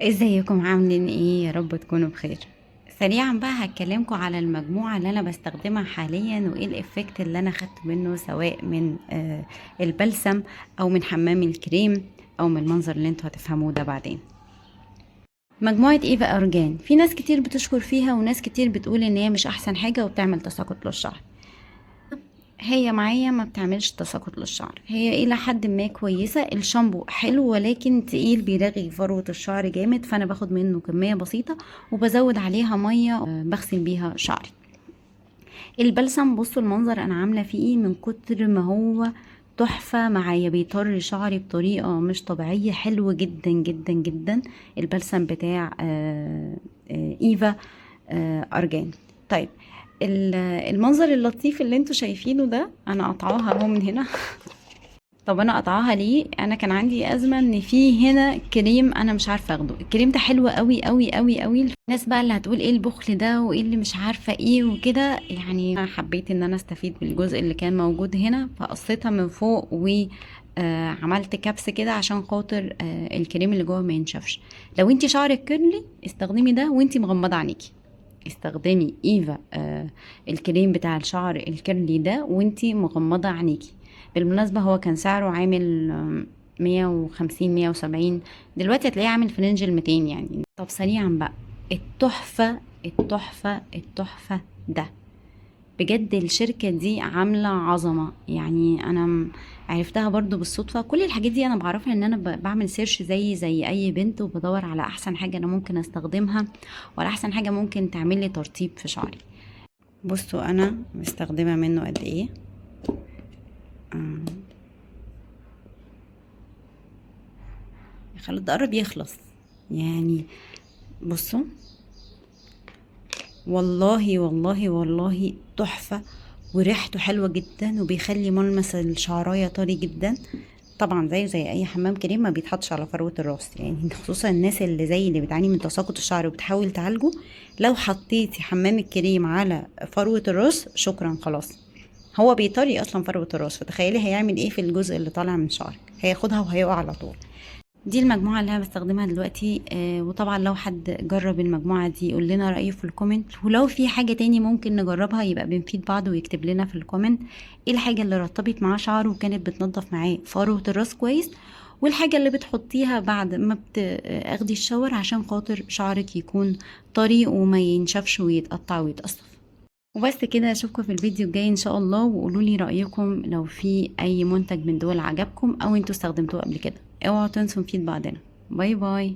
ازيكم عاملين ايه؟ يا رب تكونوا بخير. سريعا بقى هتكلمكم على المجموعة اللي انا بستخدمها حاليا وايه الافكت اللي انا خدت منه، سواء من البلسم او من حمام الكريم او من المنظر اللي انتوا هتفهموه ده بعدين. مجموعة ايفا ارجان، في ناس كتير بتشكر فيها وناس كتير بتقول ان هي مش احسن حاجة وبتعمل تساقط للشعر. هي معايا ما بتعملش تساقط للشعر، هي الى حد ما كويسه. الشامبو حلو ولكن تقيل، بيرغي فروه الشعر جامد، فانا باخد منه كميه بسيطه وبزود عليها ميه بغسل بيها شعري. البلسم بصوا المنظر انا عامله فيه ايه، من كتر ما هو تحفه معايا، بيطر شعري بطريقه مش طبيعيه، حلو جدا جدا جدا. البلسم بتاع ايفا ارجان. طيب، المنظر اللطيف اللي انتوا شايفينه ده انا قطعاها اهو من هنا. طب انا قطعاها ليه؟ انا كان عندي ازمه ان في هنا كريم انا مش عارفه اخده. الكريم ده حلو قوي قوي قوي قوي. الناس بقى اللي هتقول ايه البخل ده وايه اللي مش عارفه ايه وكده، يعني انا حبيت ان انا استفيد بالجزء اللي كان موجود هنا، فقصيتها من فوق و عملت كبس كده عشان خاطر الكريم اللي جوه ما ينشفش. لو انت شعرك كيرلي استخدمي ده وانت مغمضه عينيكي، استخدمي ايفا الكريم بتاع الشعر الكيرلي ده وانتي مغمضة عينيكي. بالمناسبة هو كان سعره عامل 150 170، دلوقتي هتلاقيه عامل في رينج 200 يعني. طب سريعا بقى، التحفة التحفة التحفة ده بجد، الشركة دي عاملة عظمة يعني. أنا عرفتها برضو بالصدفة. كل الحاجات دي أنا بعرفها إن أنا بعمل سيرش زي أي بنت، وبدور على أحسن حاجة أنا ممكن أستخدمها ولا أحسن حاجة ممكن تعمل لي ترطيب في شعري. بصوا أنا مستخدمة منه قد إيه. آه، خلاص ده قرب يخلص يعني. بصوا، والله والله والله تحفة، وريحته حلوة جدا وبيخلي ملمس الشعراية طري جدا. طبعا زي اي حمام كريم ما بيتحطش على فروة الراس يعني، خصوصا الناس اللي زي اللي بتعاني من تساقط الشعر وبتحاول تعالجه. لو حطيتي حمام الكريم على فروة الراس شكرا خلاص، هو بيطري اصلا فروة الراس، فتخيلي هيعمل ايه في الجزء اللي طالع من شعرك، هياخدها وهيقع على طول. دي المجموعة اللي أنا بستخدمها دلوقتي. وطبعا لو حد جرب المجموعة دي يقول لنا رأيه في الكومنت، ولو في حاجة تاني ممكن نجربها يبقى بنفيد بعض ويكتب لنا في الكومنت ايه الحاجة اللي رطبت معاه شعره وكانت بتنضف معاه فروة الراس كويس، والحاجة اللي بتحطيها بعد ما بتاخدي الشاور عشان خاطر شعرك يكون طري وما ينشفش ويتقطع ويتقصف. وبس كده، اشوفكم في الفيديو الجاي ان شاء الله، وقولوا لي رأيكم لو في اي منتج من دول عجبكم او انتوا استخدمتوه قبل كده. اوعوا تنسوا نفيد بعضنا. باي باي.